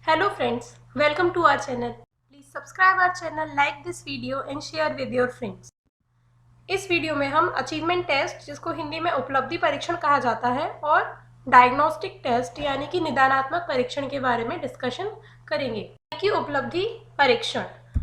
Hello friends, welcome to our channel. Please subscribe our channel, like this video and share with your friends. इस video में हम achievement test, जिसको हिंदी में उपलब्धि परीक्षण कहा जाता है, और डायग्नोस्टिक टेस्ट यानी कि निदानात्मक परीक्षण के बारे में डिस्कशन करेंगे। कि उपलब्धि परीक्षण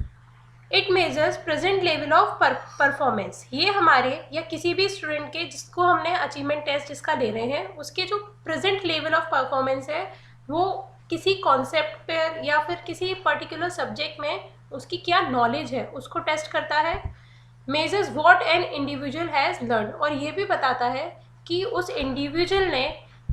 it measures present level of performance. ये हमारे या किसी भी स्टूडेंट के जिसको हमने अचीवमेंट टेस्ट जिसका ले रहे हैं उसके जो प्रेजेंट लेवल ऑफ परफॉर्मेंस है वो किसी कॉन्सेप्ट पर या फिर किसी पर्टिकुलर सब्जेक्ट में उसकी क्या नॉलेज है उसको टेस्ट करता है। Measures what an individual has learn, और ये भी बताता है कि उस इंडिविजुअल ने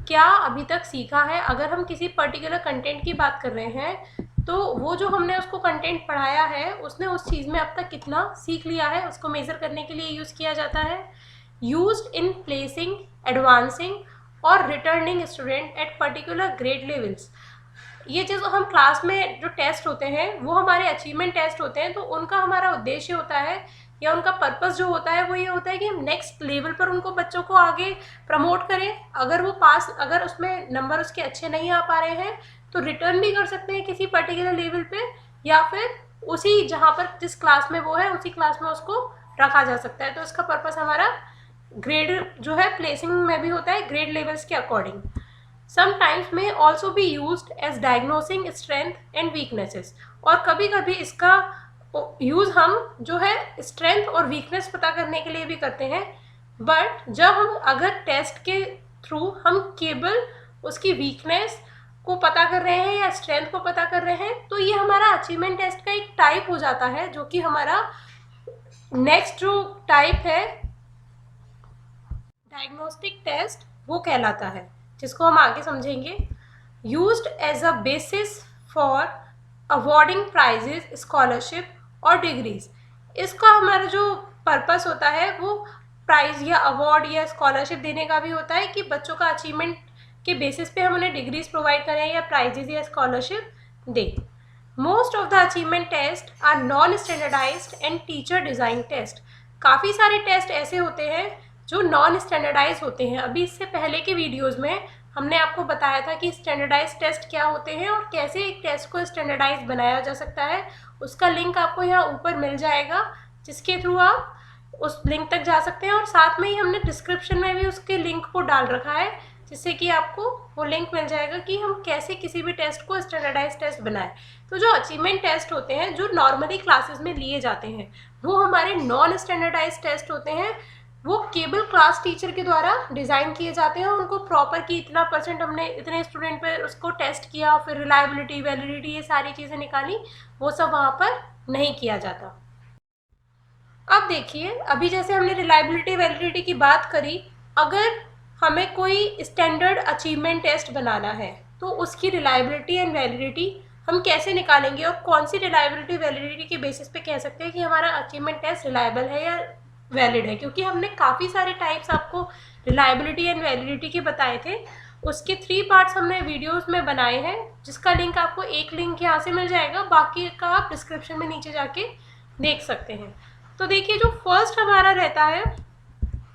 क्या अभी तक सीखा है। अगर हम किसी पर्टिकुलर कंटेंट की बात कर रहे हैं तो वो जो हमने उसको कंटेंट पढ़ाया है उसने उस चीज़ में अब तक कितना सीख लिया है उसको मेज़र करने के लिए यूज़ किया जाता है। यूज्ड इन प्लेसिंग, एडवांसिंग और returning student at particular grade levels. ये जो हम क्लास में जो टेस्ट होते हैं वो हमारे अचीवमेंट टेस्ट होते हैं, तो उनका हमारा उद्देश्य होता है या उनका पर्पस जो होता है वो ये होता है कि हम नेक्स्ट लेवल पर उनको बच्चों को आगे प्रमोट करें। अगर उसमें नंबर उसके अच्छे नहीं आ पा रहे हैं तो रिटर्न भी कर सकते हैं किसी पर्टिकुलर लेवल पे, या फिर उसी जहाँ पर जिस क्लास में वो है उसी क्लास में उसको रखा जा सकता है। तो इसका पर्पस हमारा ग्रेड जो है प्लेसिंग में भी होता है, ग्रेड लेवल्स के अकॉर्डिंग। समटाइम्स में also be used as diagnosing strength and weaknesses, और कभी कभी इसका यूज़ हम जो है स्ट्रेंथ और वीकनेस पता करने के लिए भी करते हैं। बट जब हम अगर टेस्ट के थ्रू हम केवल उसकी वीकनेस को पता कर रहे हैं या स्ट्रेंथ को पता कर रहे हैं तो ये हमारा अचीवमेंट टेस्ट का एक टाइप हो जाता है, जो कि हमारा नेक्स्ट जो टाइप है डायग्नोस्टिक टेस्ट वो कहलाता है, जिसको हम आगे समझेंगे। Used as a basis for awarding prizes, scholarship और डिग्रीज। इसका हमारा जो पर्पस होता है वो प्राइज या अवार्ड या स्कॉलरशिप देने का भी होता है कि बच्चों का अचीवमेंट के बेसिस पे हम उन्हें डिग्रीज प्रोवाइड करें या प्राइजेज या स्कॉलरशिप दें। Most of the achievement test are non standardized and teacher design test. काफ़ी सारे टेस्ट ऐसे होते हैं जो नॉन स्टैंडर्डाइज होते हैं। अभी इससे पहले के वीडियोज़ में हमने आपको बताया था कि स्टैंडर्डाइज टेस्ट क्या होते हैं और कैसे एक टेस्ट को स्टैंडर्डाइज बनाया जा सकता है। उसका लिंक आपको यहाँ ऊपर मिल जाएगा, जिसके थ्रू आप उस लिंक तक जा सकते हैं, और साथ में ही हमने डिस्क्रिप्शन में भी उसके लिंक को डाल रखा है, जिससे कि आपको वो लिंक मिल जाएगा कि हम कैसे किसी भी टेस्ट को स्टैंडर्डाइज टेस्ट बनाएं। तो जो अचीवमेंट टेस्ट होते हैं जो नॉर्मली क्लासेस में लिए जाते हैं वो हमारे नॉन स्टैंडर्डाइज टेस्ट होते हैं। वो केवल क्लास टीचर के द्वारा डिज़ाइन किए जाते हैं, उनको प्रॉपर कि इतना परसेंट हमने इतने स्टूडेंट पे उसको टेस्ट किया, फिर रिलायबिलिटी, वैलिडिटी, ये सारी चीज़ें निकाली, वो सब वहाँ पर नहीं किया जाता। अब देखिए, अभी जैसे हमने रिलायबिलिटी वैलिडिटी की बात करी, अगर हमें कोई स्टैंडर्ड अचीवमेंट टेस्ट बनाना है तो उसकी रिलायबिलिटी एंड वैलिडिटी हम कैसे निकालेंगे, और कौन सी रिलायबिलिटी वैलिडिटी के बेसिस पे कह सकते हैं कि हमारा अचीवमेंट टेस्ट रिलायबल है या वैलिड है। क्योंकि हमने काफ़ी सारे टाइप्स आपको रिलायबिलिटी एंड वैलिडिटी के बताए थे, उसके 3 पार्ट्स हमने वीडियोस में बनाए हैं, जिसका लिंक आपको एक लिंक यहाँ से मिल जाएगा, बाकी का आप डिस्क्रिप्शन में नीचे जाके देख सकते हैं। तो देखिए, जो फर्स्ट हमारा रहता है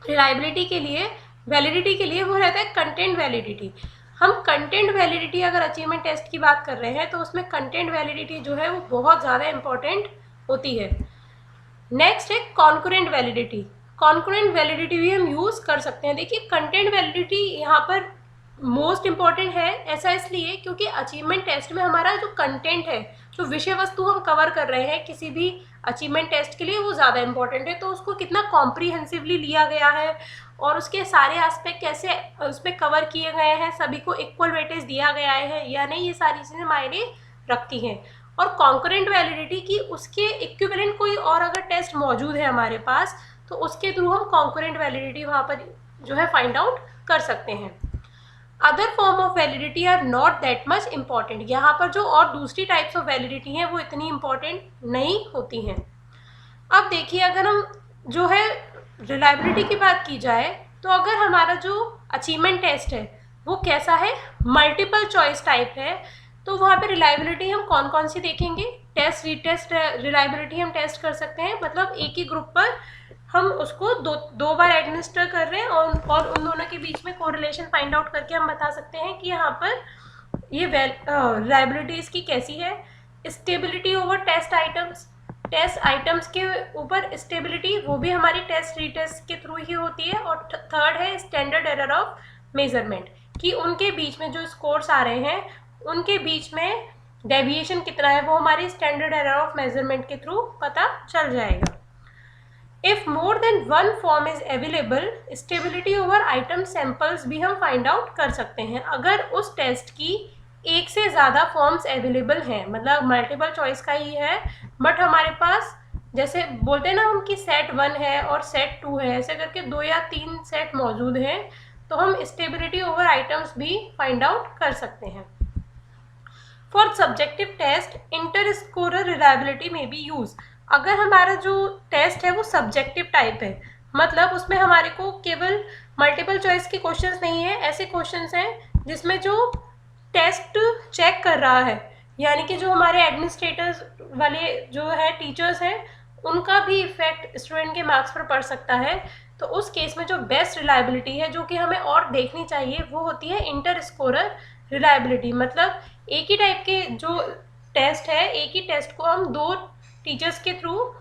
रिलायबिलिटी के लिए, वैलिडिटी के लिए, वो रहता है कंटेंट वैलिडिटी। हम कंटेंट वैलिडिटी अगर अचीवमेंट टेस्ट की बात कर रहे हैं तो उसमें कंटेंट वैलिडिटी जो है वो बहुत ज़्यादा इम्पॉर्टेंट होती है। नेक्स्ट है कॉन्करेंट वैलिडिटी। कॉन्करेंट वैलिडिटी भी हम यूज़ कर सकते हैं। देखिए, कंटेंट वैलिडिटी यहाँ पर मोस्ट इम्पॉर्टेंट है, ऐसा इसलिए क्योंकि अचीवमेंट टेस्ट में हमारा जो कंटेंट है, जो विषय वस्तु हम कवर कर रहे हैं किसी भी अचीवमेंट टेस्ट के लिए, वो ज़्यादा इम्पॉर्टेंट है। तो उसको कितना कॉम्प्रीहेंसिवली लिया गया है और उसके सारे एस्पेक्ट कैसे उसमें कवर किए गए हैं, सभी को इक्वल वेटेज दिया गया है या नहीं, ये सारी चीज़ें मायने रखती हैं। और कॉन्करेंट वैलिडिटी की उसके इक्विवेलेंट कोई और अगर टेस्ट मौजूद है हमारे पास तो उसके थ्रू हम कॉन्करेंट वैलिडिटी वहाँ पर जो है फाइंड आउट कर सकते हैं। Other form of validity are not that much important. यहाँ पर जो और दूसरी टाइप्स ऑफ वैलिडिटी हैं वो इतनी इम्पॉर्टेंट नहीं होती हैं। अब देखिए, अगर हम जो है रिलायबिलिटी की बात की जाए तो अगर हमारा जो अचीवमेंट टेस्ट है वो कैसा है, मल्टीपल चॉइस टाइप है, तो वहाँ पे रिलायबिलिटी हम कौन कौन सी देखेंगे। टेस्ट रीटेस्ट रिलायबिलिटी हम टेस्ट कर सकते हैं, मतलब एक ही ग्रुप पर हम उसको दो बार एडमिनिस्टर कर रहे हैं और उन दोनों के बीच में कोरिलेशन फाइंड आउट करके हम बता सकते हैं कि यहाँ पर ये रिलायबिलिटी इसकी कैसी है? Stability over test items, test items के ऊपर स्टेबिलिटी, वो भी हमारी टेस्ट रीटेस्ट के थ्रू ही होती है। और थर्ड है स्टैंडर्ड एरर ऑफ मेजरमेंट, कि उनके बीच में जो स्कोर्स आ रहे हैं उनके बीच में डेविएशन कितना है, वो हमारी स्टैंडर्ड एरर ऑफ मेजरमेंट के थ्रू पता चल जाएगा। If more than one form is available, stability over item samples भी हम फाइंड आउट कर सकते हैं। अगर उस टेस्ट की एक से ज़्यादा फॉर्म्स अवेलेबल हैं, मतलब मल्टीपल चॉइस का ही है, बट हमारे पास जैसे बोलते हैं ना हम कि सेट 1 है और सेट 2 है, ऐसे करके 2 या 3 सेट मौजूद हैं, तो हम स्टेबिलिटी ओवर आइटम्स भी फाइंड आउट कर सकते हैं। For subjective test inter scorer reliability में बी यूज। अगर हमारा जो टेस्ट है वो सब्जेक्टिव टाइप है, मतलब उसमें हमारे को केवल मल्टीपल चॉइस के क्वेश्चंस नहीं है, ऐसे क्वेश्चंस हैं जिसमें जो टेस्ट चेक कर रहा है, यानी कि जो हमारे एडमिनिस्ट्रेटर्स वाले जो है टीचर्स हैं, उनका भी इफेक्ट स्टूडेंट के मार्क्स पर पड़ सकता है। तो उस केस में जो बेस्ट रिलायबिलिटी है, जो कि हमें और देखनी चाहिए, वो होती है इंटर स्कोरर रिलायबिलिटी। मतलब एक ही टाइप के जो टेस्ट है, एक ही टेस्ट को हम 2 टीचर्स के थ्रू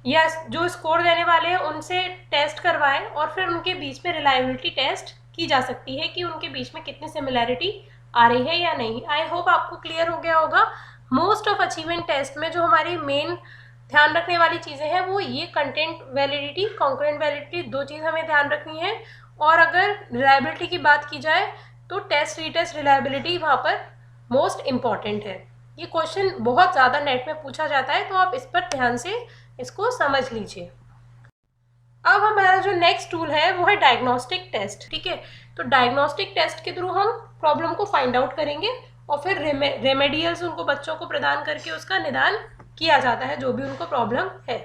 या जो स्कोर देने वाले हैं उनसे टेस्ट करवाएं, और फिर उनके बीच में रिलायबिलिटी टेस्ट की जा सकती है कि उनके बीच में कितनी सिमिलैरिटी आ रही है या नहीं। आई होप आपको क्लियर हो गया होगा। मोस्ट ऑफ अचीवमेंट टेस्ट में जो हमारी मेन ध्यान रखने वाली चीज़ें हैं वो ये कंटेंट वैलिडिटी, कॉन्करेंट वैलिडिटी, 2 चीज़ हमें ध्यान रखनी है। और अगर रिलायबिलिटी की बात की जाए तो टेस्ट रीटेस्ट रिलायबिलिटी वहाँ पर मोस्ट इम्पॉर्टेंट है। ये क्वेश्चन बहुत ज़्यादा नेट में पूछा जाता है, तो आप इस पर ध्यान से इसको समझ लीजिए। अब हमारा जो नेक्स्ट टूल है वो है डायग्नोस्टिक टेस्ट। ठीक है, तो डायग्नोस्टिक टेस्ट के थ्रू हम प्रॉब्लम को फाइंड आउट करेंगे और फिर रेमेडियल्स उनको बच्चों को प्रदान करके उसका निदान किया जाता है जो भी उनको प्रॉब्लम है।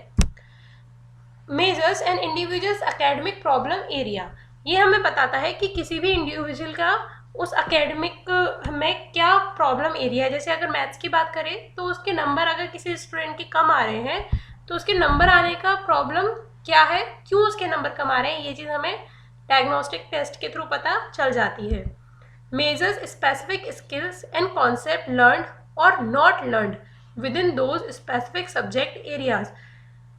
Measures an individuals academic problem area, ये हमें बताता है कि किसी भी इंडिविजुअल का उस एकेडमिक में क्या प्रॉब्लम एरिया है। जैसे अगर मैथ्स की बात करें तो उसके नंबर अगर किसी स्टूडेंट के कम आ रहे हैं तो उसके नंबर आने का प्रॉब्लम क्या है, क्यों उसके नंबर कम आ रहे हैं, ये चीज़ हमें डायग्नोस्टिक टेस्ट के थ्रू पता चल जाती है। Measures specific skills and concept learned और not learned within those specific subject areas.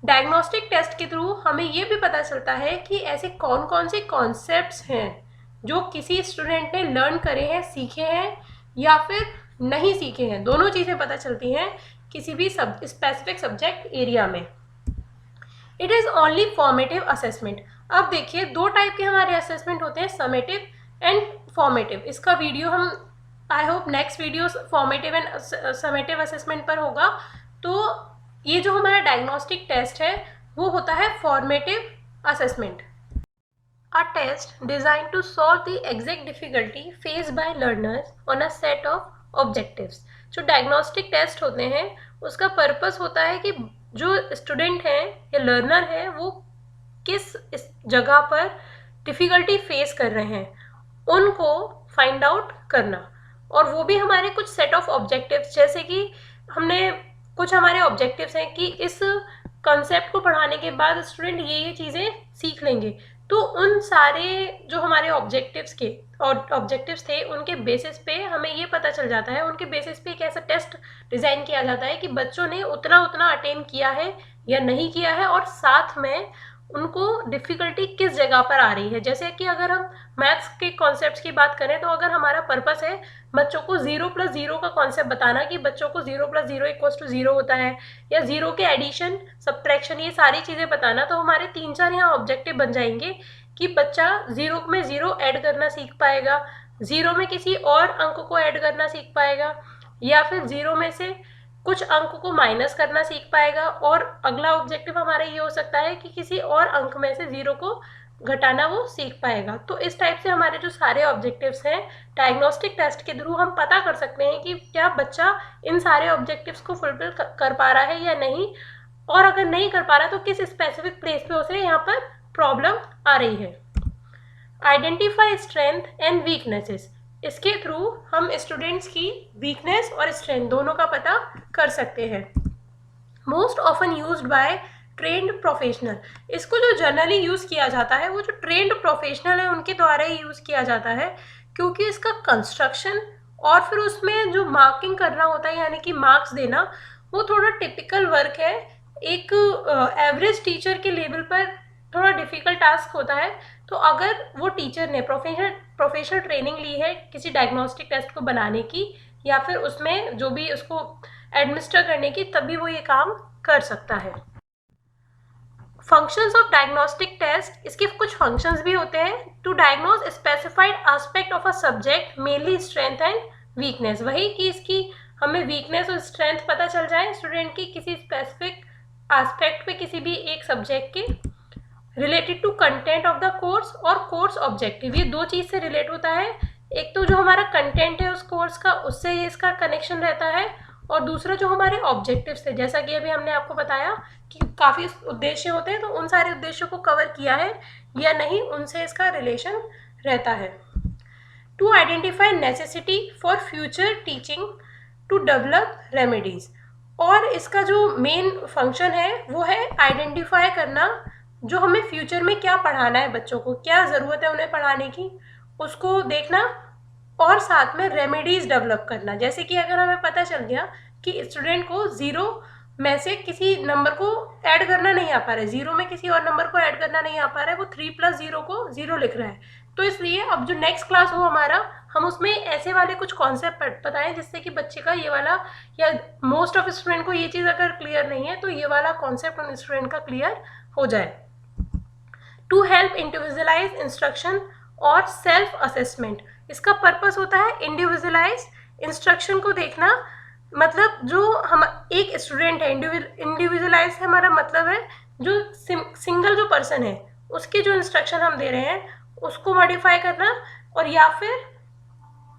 Diagnostic test के थ्रू हमें ये भी पता चलता है कि ऐसे कौन कौन से कॉन्सेप्ट्स हैं जो किसी स्टूडेंट ने लर्न करे हैं, सीखे हैं या फिर नहीं सीखे हैं। दोनों चीज़ें पता चलती हैं किसी भी स्पेसिफिक सब्जेक्ट एरिया में। It is only formative assessment. अब देखिए 2 टाइप के हमारे असेसमेंट होते हैं, समेटिव एंड फॉर्मेटिव। इसका वीडियो हम I hope next video formative and summative assessment पर होगा। तो ये जो हमारा डायग्नोस्टिक टेस्ट है वो होता है formative assessment. A test designed to solve the exact difficulty faced by learners on a set of objectives। जो डायग्नोस्टिक टेस्ट होते हैं उसका पर्पस होता है कि जो स्टूडेंट हैं या लर्नर है वो किस जगह पर डिफ़िकल्टी फेस कर रहे हैं उनको फाइंड आउट करना। और वो भी हमारे कुछ सेट ऑफ ऑब्जेक्टिव्स, जैसे कि हमने कुछ हमारे ऑब्जेक्टिव्स हैं कि इस कंसेप्ट को पढ़ाने के बाद स्टूडेंट ये चीज़ें सीख लेंगे। तो उन सारे जो हमारे ऑब्जेक्टिव्स थे उनके बेसिस पे हमें ये पता चल जाता है, उनके बेसिस पे एक ऐसा टेस्ट डिज़ाइन किया जाता है कि बच्चों ने उतना अटेन किया है या नहीं किया है, और साथ में उनको डिफ़िकल्टी किस जगह पर आ रही है। जैसे कि अगर हम मैथ्स के कॉन्सेप्ट्स की बात करें तो अगर हमारा पर्पस है बच्चों को 0 + 0 का कॉन्सेप्ट बताना कि बच्चों को 0 + 0 = 0 होता है, या 0 के एडिशन सब्ट्रैक्शन, ये सारी चीज़ें बताना, तो हमारे 3-4 यहाँ ऑब्जेक्टिव बन जाएंगे कि बच्चा 0 में 0 ऐड करना सीख पाएगा, 0 में किसी और अंक को ऐड करना सीख पाएगा, या फिर 0 में से कुछ अंक को माइनस करना सीख पाएगा, और अगला ऑब्जेक्टिव हमारा ये हो सकता है कि किसी और अंक में से 0 को घटाना वो सीख पाएगा। तो इस टाइप से हमारे जो सारे ऑब्जेक्टिव्स हैं डायग्नोस्टिक टेस्ट के थ्रू हम पता कर सकते हैं कि क्या बच्चा इन सारे ऑब्जेक्टिव्स को फुलफिल कर पा रहा है या नहीं, और अगर नहीं कर पा रहा तो किस स्पेसिफिक प्लेस पे उसे यहाँ पर प्रॉब्लम आ रही है। आइडेंटिफाई स्ट्रेंथ एंड वीकनेसेस, इसके थ्रू हम स्टूडेंट्स की वीकनेस और स्ट्रेंथ दोनों का पता कर सकते हैं। Most often used by trend professional, इसको जो जनरली यूज़ किया जाता है वो जो ट्रेंड प्रोफेशनल है उनके द्वारा ही यूज़ किया जाता है, क्योंकि इसका कंस्ट्रक्शन और फिर उसमें जो मार्किंग करना होता है यानी कि मार्क्स देना, वो थोड़ा टिपिकल वर्क है, एक एवरेज टीचर के लेवल पर थोड़ा डिफिकल्ट टास्क होता है। तो अगर वो टीचर ने प्रोफेशनल ट्रेनिंग ली है किसी डायग्नोस्टिक टेस्ट को बनाने की या फिर उसमें जो भी उसको एडमिनिस्टर करने की, तभी वो ये काम कर सकता है। फंक्शंस ऑफ डायग्नोस्टिक टेस्ट, इसके कुछ फंक्शंस भी होते हैं। To diagnose specified aspect of a subject, mainly strength and weakness, वही कि इसकी हमें वीकनेस और स्ट्रेंथ पता चल जाए स्टूडेंट की किसी स्पेसिफिक एस्पेक्ट पे किसी भी एक सब्जेक्ट के, related to content of the course और कोर्स ऑब्जेक्टिव, ये दो चीज से रिलेट होता है। एक तो जो हमारा कंटेंट है उस कोर्स का, उससे ये इसका कनेक्शन रहता है, और दूसरा जो हमारे ऑब्जेक्टिव्स थे, जैसा कि अभी हमने आपको बताया कि काफ़ी उद्देश्य होते हैं, तो उन सारे उद्देश्यों को कवर किया है या नहीं, उनसे इसका रिलेशन रहता है। To identify necessity for future teaching to develop remedies, और इसका जो मेन फंक्शन है वो है आइडेंटिफाई करना, जो हमें फ्यूचर में क्या पढ़ाना है, बच्चों को क्या ज़रूरत है उन्हें पढ़ाने की, उसको देखना, और साथ में रेमेडीज डेवलप करना। जैसे कि अगर हमें पता चल गया कि स्टूडेंट को 0 में से किसी नंबर को ऐड करना नहीं आ पा रहा है, 0 में किसी और नंबर को ऐड करना नहीं आ पा रहा है, वो 3 + 0 को 0 लिख रहा है, तो इसलिए अब जो नेक्स्ट क्लास हो हमारा, हम उसमें ऐसे वाले कुछ कॉन्सेप्ट बताएं जिससे कि बच्चे का ये वाला, या मोस्ट ऑफ स्टूडेंट को ये चीज़ अगर क्लियर नहीं है तो ये वाला कॉन्सेप्ट उन स्टूडेंट का क्लियर हो जाए। टू हेल्प इंडिविजुअलाइज इंस्ट्रक्शन और सेल्फ असेसमेंट, इसका पर्पस होता है इंडिविजुअलाइज इंस्ट्रक्शन को देखना, मतलब जो हम एक स्टूडेंट है, इंडिविजुअलाइज से हमारा मतलब है जो सिंगल जो पर्सन है उसके जो इंस्ट्रक्शन हम दे रहे हैं उसको मॉडिफाई करना, और या फिर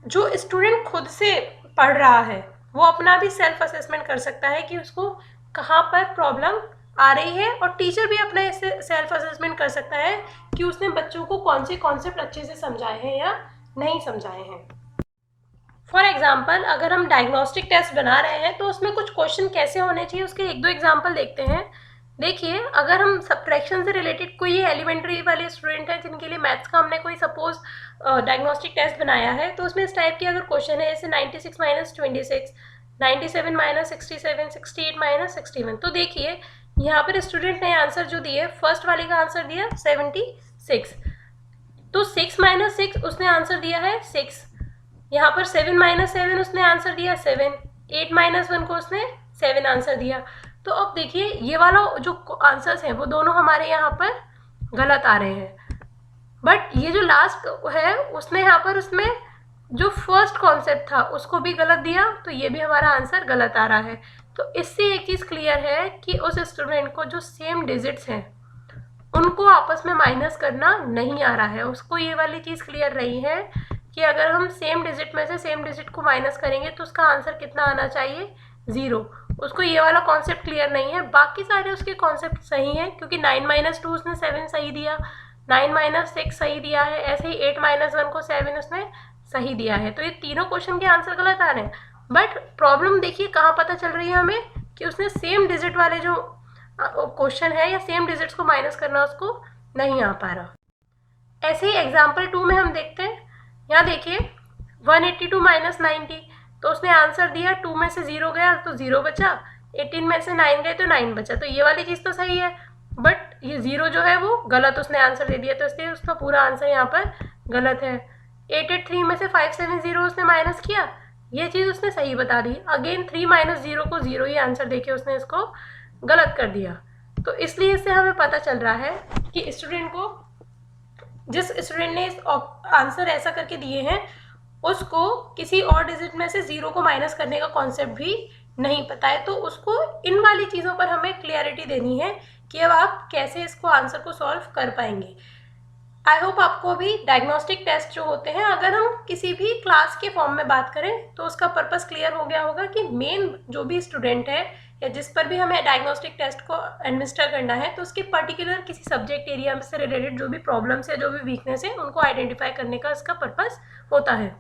जो स्टूडेंट खुद से पढ़ रहा है वो अपना भी सेल्फ असेसमेंट कर सकता है कि उसको कहाँ पर प्रॉब्लम आ रही है, और टीचर भी अपना इससे सेल्फ असेसमेंट कर सकता है कि उसने बच्चों को कौन से कॉन्सेप्ट अच्छे से समझाए हैं या नहीं समझाए हैं। फॉर एग्जाम्पल, अगर हम डायग्नोस्टिक टेस्ट बना रहे हैं तो उसमें कुछ क्वेश्चन कैसे होने चाहिए उसके 1-2 एग्जाम्पल देखते हैं। देखिए, अगर हम सब्ट्रैक्शन से रिलेटेड, कोई एलिमेंट्री वाले स्टूडेंट हैं जिनके लिए मैथ्स का हमने कोई सपोज डायग्नोस्टिक टेस्ट बनाया है, तो उसमें इस टाइप की अगर क्वेश्चन है जैसे 96 - 26, 97 - 67, 68 - 61, तो देखिए यहाँ पर स्टूडेंट ने आंसर जो दिए, फर्स्ट वाले का आंसर दिया 76, तो 6 - 6 उसने आंसर दिया है 6, यहाँ पर 7 - 7 उसने आंसर दिया 7, 8 - 1 को उसने 7 आंसर दिया। तो अब देखिए ये वाला जो आंसर्स हैं वो दोनों हमारे यहाँ पर गलत आ रहे हैं, बट ये जो लास्ट है उसने यहाँ पर उसमें जो फर्स्ट कॉन्सेप्ट था उसको भी गलत दिया, तो ये भी हमारा आंसर गलत आ रहा है। तो इससे एक चीज़ क्लियर है कि उस स्टूडेंट को जो सेम डिजिट्स हैं उनको आपस में माइनस करना नहीं आ रहा है, उसको ये वाली चीज़ क्लियर रही है कि अगर हम सेम डिजिट में से सेम डिजिट को माइनस करेंगे तो उसका आंसर कितना आना चाहिए, 0। उसको ये वाला कॉन्सेप्ट क्लियर नहीं है, बाकी सारे उसके कॉन्सेप्ट सही हैं क्योंकि 9 - 2 उसने 7 सही दिया, 9 - 6 सही दिया है, ऐसे ही 8 - 1 को 7 उसने सही दिया है, तो ये तीनों क्वेश्चन के आंसर गलत आ रहे हैं। बट प्रॉब्लम देखिए कहाँ पता चल रही है हमें, कि उसने सेम डिजिट वाले जो क्वेश्चन है या सेम डिजिट्स को माइनस करना उसको नहीं आ पा रहा। ऐसे ही एग्जाम्पल 2 में हम देखते हैं, यहाँ देखिए 182 - 90, तो उसने आंसर दिया 2 में से 0 गया तो 0 बचा, 18 में से 9 गए तो 9 बचा, तो ये वाली चीज़ तो सही है, बट ये 0 जो है वो गलत उसने आंसर दे दिया, तो इसलिए उसका पूरा आंसर यहाँ पर गलत है। 883 में से 570 उसने माइनस किया, ये चीज़ उसने सही बता दी, अगेन 3 - 0 को 0 ही आंसर देके उसने इसको गलत कर दिया। तो इसलिए इससे हमें पता चल रहा है कि स्टूडेंट को, जिस स्टूडेंट ने इस आंसर ऐसा करके दिए हैं उसको किसी और डिजिट में से 0 को माइनस करने का कॉन्सेप्ट भी नहीं पता है, तो उसको इन वाली चीज़ों पर हमें क्लियरिटी देनी है कि अब आप कैसे इसको आंसर को सॉल्व कर पाएंगे। आई होप आपको अभी डायग्नोस्टिक टेस्ट जो होते हैं, अगर हम किसी भी क्लास के फॉर्म में बात करें तो उसका पर्पस क्लियर हो गया होगा कि मेन जो भी स्टूडेंट है या जिस पर भी हमें डायग्नोस्टिक टेस्ट को एडमिनिस्टर करना है, तो उसके पर्टिकुलर किसी सब्जेक्ट एरिया से रिलेटेड जो भी प्रॉब्लम्स है, जो भी वीकनेस है, उनको आइडेंटिफाई करने का इसका पर्पस होता है।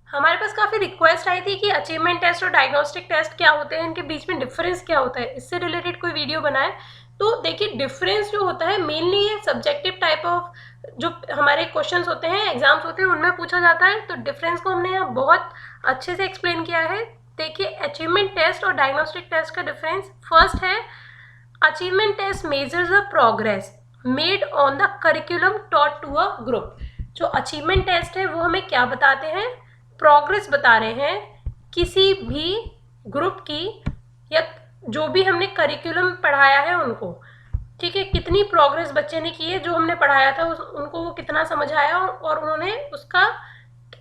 हमारे पास काफ़ी रिक्वेस्ट आई थी कि अचीवमेंट टेस्ट और डायग्नोस्टिक टेस्ट क्या होते हैं, इनके बीच में डिफरेंस क्या होता है, इससे रिलेटेड कोई वीडियो बनाए। तो देखिए डिफरेंस जो होता है मेनली ये सब्जेक्टिव टाइप ऑफ जो हमारे क्वेश्चंस होते हैं, एग्जाम्स होते हैं, उनमें पूछा जाता है। तो डिफरेंस को हमने यहाँ बहुत अच्छे से एक्सप्लेन किया है। देखिए अचीवमेंट टेस्ट और डायग्नोस्टिक टेस्ट का डिफरेंस। फर्स्ट है achievement test measures the progress made on the curriculum taught to a group. जो अचीवमेंट टेस्ट है वो हमें क्या बताते हैं, प्रोग्रेस बता रहे हैं किसी भी ग्रुप की या जो भी हमने करिकुलम पढ़ाया है उनको, ठीक है, कितनी प्रोग्रेस बच्चे ने की है, जो हमने पढ़ाया था उनको वो कितना समझ आया और उन्होंने उसका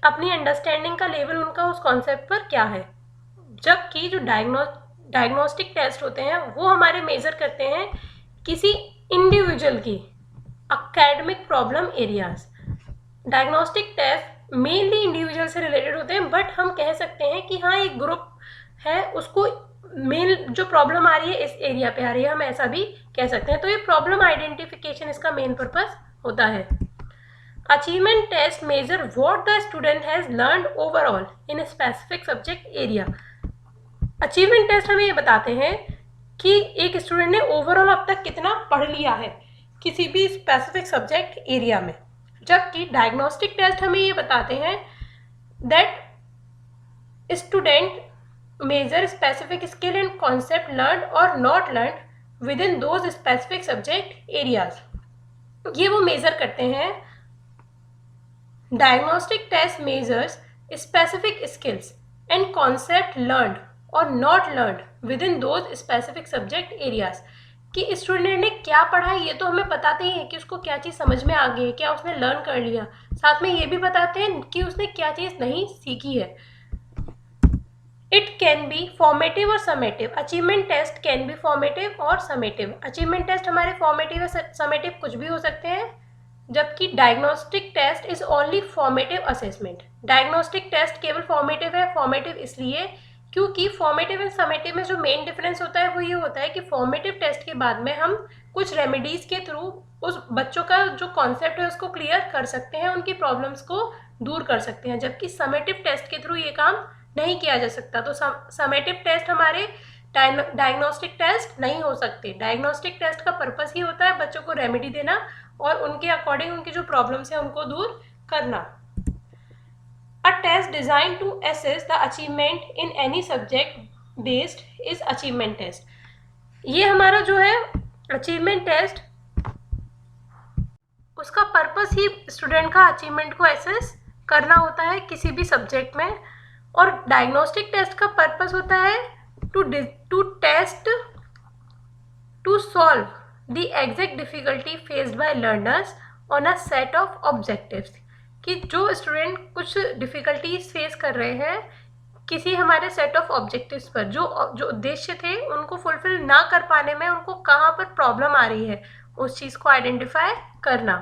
अपनी अंडरस्टैंडिंग का लेवल उनका उस कॉन्सेप्ट पर क्या है। जबकि जो डायग्नोस्टिक टेस्ट होते हैं वो हमारे मेजर करते हैं किसी इंडिविजुअल की academic problem areas. Diagnostic test mainly individual से रिलेटेड होते हैं, बट हम कह सकते हैं कि हाँ एक ग्रुप है, उसको मेन जो प्रॉब्लम आ रही है इस एरिया पे आ रही है, हम ऐसा भी कह सकते हैं। तो ये प्रॉब्लम आइडेंटिफिकेशन इसका मेन पर्पस होता है। Achievement test measure what the student has learned overall in a specific subject area. Achievement test हमें ये बताते हैं कि एक स्टूडेंट ने ओवरऑल अब तक कितना पढ़ लिया है किसी भी स्पेसिफिक सब्जेक्ट एरिया में। जबकि डायग्नोस्टिक टेस्ट हमें ये बताते हैं that student measure specific skill and concept learn और not learn within those specific subject areas. ये वो मेजर करते हैं। Diagnostic test measures specific skills and concept learn और not learn within those specific subject areas. कि student ने क्या पढ़ा है ये तो हमें बताते ही है कि उसको क्या चीज़ समझ में आ गई है, क्या उसने लर्न कर लिया, साथ में ये भी बताते हैं कि उसने क्या चीज़ नहीं सीखी है। इट कैन बी फॉर्मेटिव और summative. Achievement test can be formative और समेटिव। अचीवमेंट टेस्ट हमारे फॉर्मेटिव या समेटिव कुछ भी हो सकते हैं, जबकि diagnostic test is only formative assessment. Diagnostic test केवल फॉर्मेटिव है। फॉर्मेटिव इसलिए क्योंकि फॉर्मेटिव एंड समेटिव में जो मेन डिफरेंस होता है वो ये होता है कि फॉर्मेटिव टेस्ट के बाद में हम कुछ रेमेडीज के थ्रू उस बच्चों का जो कॉन्सेप्ट है उसको क्लियर कर सकते हैं, उनकी प्रॉब्लम्स को दूर कर सकते हैं, जबकि समेटिव टेस्ट के थ्रू ये काम नहीं किया जा सकता। तो समेटिव टेस्ट हमारे डायग्नोस्टिक टेस्ट नहीं हो सकते। डायग्नोस्टिक टेस्ट का पर्पस ही होता है बच्चों को रेमेडी देना और उनके अकॉर्डिंग उनकी जो प्रॉब्लम्स हैं उनको दूर करना। A test designed to assess the achievement in any subject based is achievement test. ये हमारा जो है अचीवमेंट टेस्ट, उसका पर्पस ही स्टूडेंट का अचीवमेंट को एसेस करना होता है किसी भी सब्जेक्ट में। और डायग्नोस्टिक टेस्ट का पर्पस होता है to test to solve the exact difficulty faced by learners on a set of objectives. कि जो स्टूडेंट कुछ डिफ़िकल्टीज फेस कर रहे हैं किसी हमारे सेट ऑफ ऑब्जेक्टिव्स पर, जो उद्देश्य थे उनको फुलफिल ना कर पाने में उनको कहाँ पर प्रॉब्लम आ रही है उस चीज़ को आइडेंटिफाई करना।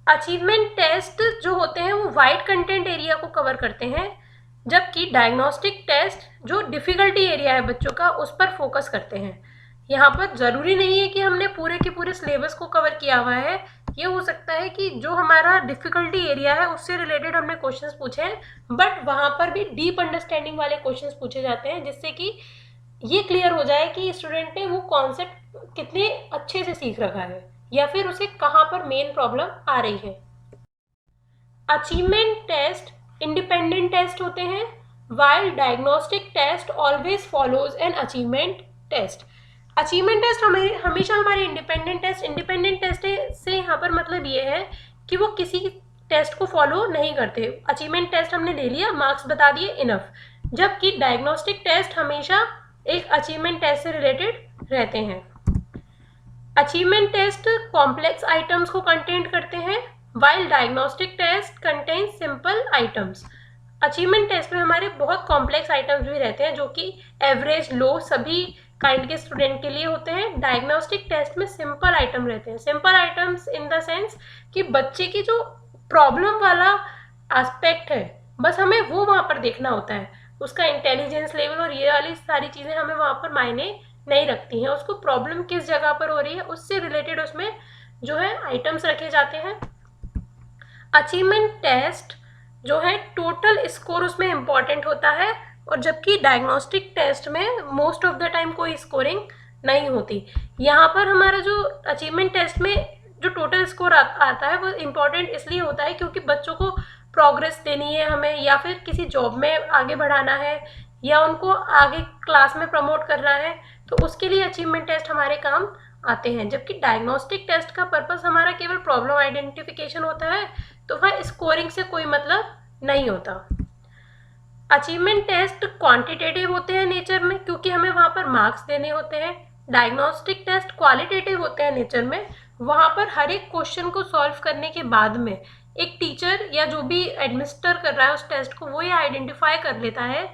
अचीवमेंट टेस्ट जो होते हैं वो वाइड कंटेंट एरिया को कवर करते हैं, जबकि डायग्नोस्टिक टेस्ट जो डिफ़िकल्टी एरिया है बच्चों का उस पर फोकस करते हैं। यहाँ पर ज़रूरी नहीं है कि हमने पूरे के पूरे सिलेबस को कवर किया हुआ है। ये हो सकता है कि जो हमारा डिफ़िकल्टी एरिया है उससे रिलेटेड हमने क्वेश्चंस पूछे हैं, बट वहाँ पर भी डीप अंडरस्टैंडिंग वाले क्वेश्चंस पूछे जाते हैं, जिससे कि ये क्लियर हो जाए कि स्टूडेंट ने वो कॉन्सेप्ट कितने अच्छे से सीख रखा है या फिर उसे कहाँ पर मेन प्रॉब्लम आ रही है। अचीवमेंट टेस्ट इंडिपेंडेंट टेस्ट होते हैं, while diagnostic test always follows an achievement test. Achievement test हमेशा हमारे इंडिपेंडेंट टेस्ट से यहाँ पर मतलब ये है कि वो किसी टेस्ट को फॉलो नहीं करते। अचीवमेंट टेस्ट हमने ले लिया, मार्क्स बता दिए, इनफ। जबकि डायग्नोस्टिक टेस्ट हमेशा एक अचीवमेंट टेस्ट से रिलेटेड रहते हैं। अचीवमेंट टेस्ट कॉम्प्लेक्स आइटम्स को कंटेंट करते हैं, while diagnostic test contain simple items. Achievement test में हमारे बहुत कॉम्प्लेक्स आइटम्स भी रहते हैं जो कि एवरेज, लो सभी काइंड के स्टूडेंट के लिए होते हैं। डायग्नोस्टिक टेस्ट में सिंपल आइटम रहते हैं। Simple items in the sense कि बच्चे की जो प्रॉब्लम वाला एस्पेक्ट है बस हमें वो वहाँ पर देखना होता है, उसका इंटेलिजेंस लेवल और ये वाली सारी चीज़ें हमें वहाँ पर मायने नहीं रखती हैं। उसको प्रॉब्लम किस जगह पर हो रही है उससे रिलेटेड उसमें जो है आइटम्स रखे जाते हैं। अचीवमेंट टेस्ट जो है टोटल स्कोर उसमें इम्पॉर्टेंट होता है, और जबकि डायग्नोस्टिक टेस्ट में मोस्ट ऑफ द टाइम कोई स्कोरिंग नहीं होती। यहाँ पर हमारा जो अचीवमेंट टेस्ट में जो टोटल स्कोर आता है वो इम्पॉर्टेंट इसलिए होता है क्योंकि बच्चों को प्रोग्रेस देनी है हमें, या फिर किसी जॉब में आगे बढ़ाना है, या उनको आगे क्लास में प्रमोट करना है, तो उसके लिए अचीवमेंट टेस्ट हमारे काम आते हैं। जबकि डायग्नोस्टिक टेस्ट का पर्पस हमारा केवल प्रॉब्लम आइडेंटिफिकेशन होता है, तो वह स्कोरिंग से कोई मतलब नहीं होता। अचीवमेंट टेस्ट क्वांटिटेटिव होते हैं नेचर में, क्योंकि हमें वहाँ पर मार्क्स देने होते हैं। डायग्नोस्टिक टेस्ट क्वालिटेटिव होते हैं नेचर में, वहाँ पर हर एक क्वेश्चन को सॉल्व करने के बाद में एक टीचर या जो भी एडमिनिस्टर कर रहा है उस टेस्ट को, वो ये आइडेंटिफाई कर लेता है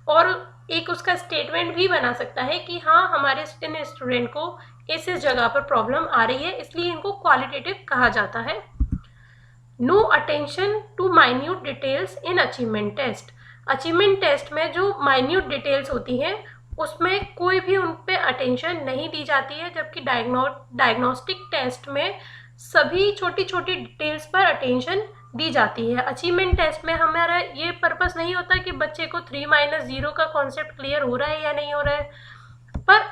और एक उसका स्टेटमेंट भी बना सकता है कि हाँ, हमारे स्टूडेंट को इस जगह पर प्रॉब्लम आ रही है, इसलिए इनको क्वालिटेटिव कहा जाता है। No attention to minute details in achievement test. Achievement test में जो माइन्यूट डिटेल्स होती हैं उसमें कोई भी उन पे अटेंशन नहीं दी जाती है, जबकि डायग्नोस्टिक टेस्ट में सभी छोटी छोटी डिटेल्स पर अटेंशन दी जाती है। अचीवमेंट टेस्ट में हमारा ये पर्पस नहीं होता कि बच्चे को 3 - 0 का कॉन्सेप्ट क्लियर हो रहा है या नहीं हो रहा है, पर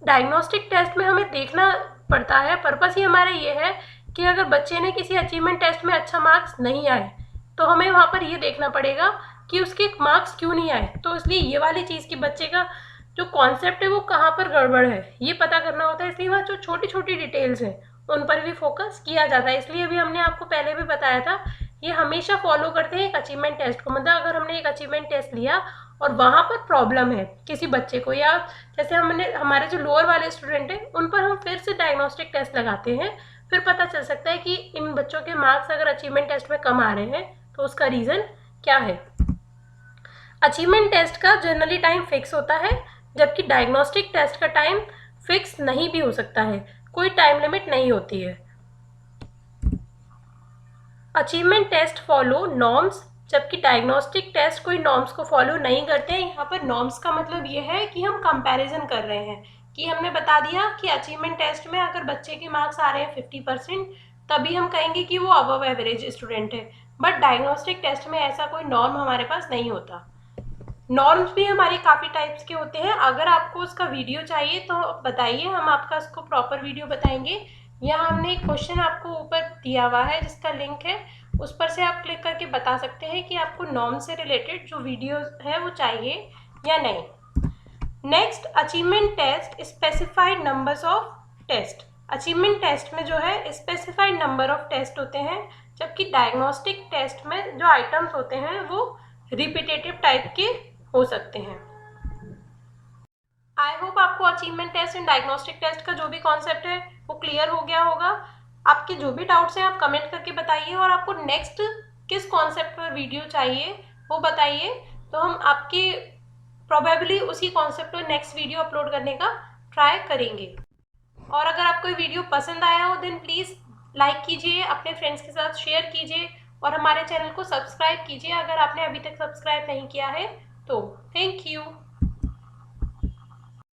डायग्नोस्टिक टेस्ट में हमें देखना पड़ता है। पर्पस ही हमारा ये है कि अगर बच्चे ने किसी अचीवमेंट टेस्ट में अच्छा मार्क्स नहीं आए तो हमें वहाँ पर ये देखना पड़ेगा कि उसके मार्क्स क्यों नहीं आए। तो इसलिए ये वाली चीज़ कि बच्चे का जो कॉन्सेप्ट है वो कहाँ पर गड़बड़ है ये पता करना होता है, इसलिए वहाँ जो छोटी छोटी डिटेल्स हैं उन पर भी फोकस किया जाता है। इसलिए अभी हमने आपको पहले भी बताया था, ये हमेशा फॉलो करते हैं एक अचीवमेंट टेस्ट को। मतलब अगर हमने एक अचीवमेंट टेस्ट लिया और वहाँ पर प्रॉब्लम है किसी बच्चे को, या जैसे हमने हमारे जो लोअर वाले स्टूडेंट हैं उन पर हम फिर से डायग्नोस्टिक टेस्ट लगाते हैं, फिर पता चल सकता है कि इन बच्चों के मार्क्स अगर अचीवमेंट टेस्ट में कम आ रहे हैं तो उसका रीज़न क्या है। अचीवमेंट टेस्ट का जनरली टाइम फिक्स होता है, जबकि डायग्नोस्टिक टेस्ट का टाइम फिक्स नहीं भी हो सकता है, कोई टाइम लिमिट नहीं होती है। अचीवमेंट टेस्ट फॉलो नॉर्म्स, जबकि डायग्नोस्टिक टेस्ट कोई नॉर्म्स को फॉलो नहीं करते हैं। यहाँ पर नॉर्म्स का मतलब ये है कि हम कंपैरिजन कर रहे हैं, कि हमने बता दिया कि अचीवमेंट टेस्ट में अगर बच्चे के मार्क्स आ रहे हैं 50%, तभी हम कहेंगे कि वो अबव एवरेज स्टूडेंट है। बट डायग्नोस्टिक टेस्ट में ऐसा कोई नॉर्म हमारे पास नहीं होता। नॉर्म्स भी हमारे काफ़ी टाइप्स के होते हैं। अगर आपको उसका वीडियो चाहिए तो बताइए, हम आपका उसको प्रॉपर वीडियो बताएंगे। यहाँ हमने एक क्वेश्चन आपको ऊपर दिया हुआ है जिसका लिंक है, उस पर से आप क्लिक करके बता सकते हैं कि आपको नॉर्म से रिलेटेड जो वीडियो है वो चाहिए या नहीं। Next, achievement test specified numbers of test. Achievement test में जो है स्पेसिफाइड नंबर ऑफ टेस्ट होते हैं, जबकि डायग्नोस्टिक टेस्ट में जो आइटम्स होते हैं वो रिपीटेटिव टाइप के हो सकते हैं। आई होप आपको achievement test and diagnostic test का जो भी कॉन्सेप्ट है वो क्लियर हो गया होगा। आपके जो भी डाउट्स हैं आप कमेंट करके बताइए, और आपको नेक्स्ट किस कॉन्सेप्ट पर वीडियो चाहिए वो बताइए, तो हम आपके प्रोबेबली उसी कॉन्सेप्ट पर नेक्स्ट वीडियो अपलोड करने का ट्राई करेंगे। और अगर आपको ये वीडियो पसंद आया हो देन प्लीज़ लाइक कीजिए, अपने फ्रेंड्स के साथ शेयर कीजिए, और हमारे चैनल को सब्सक्राइब कीजिए अगर आपने अभी तक सब्सक्राइब नहीं किया है तो। Thank you.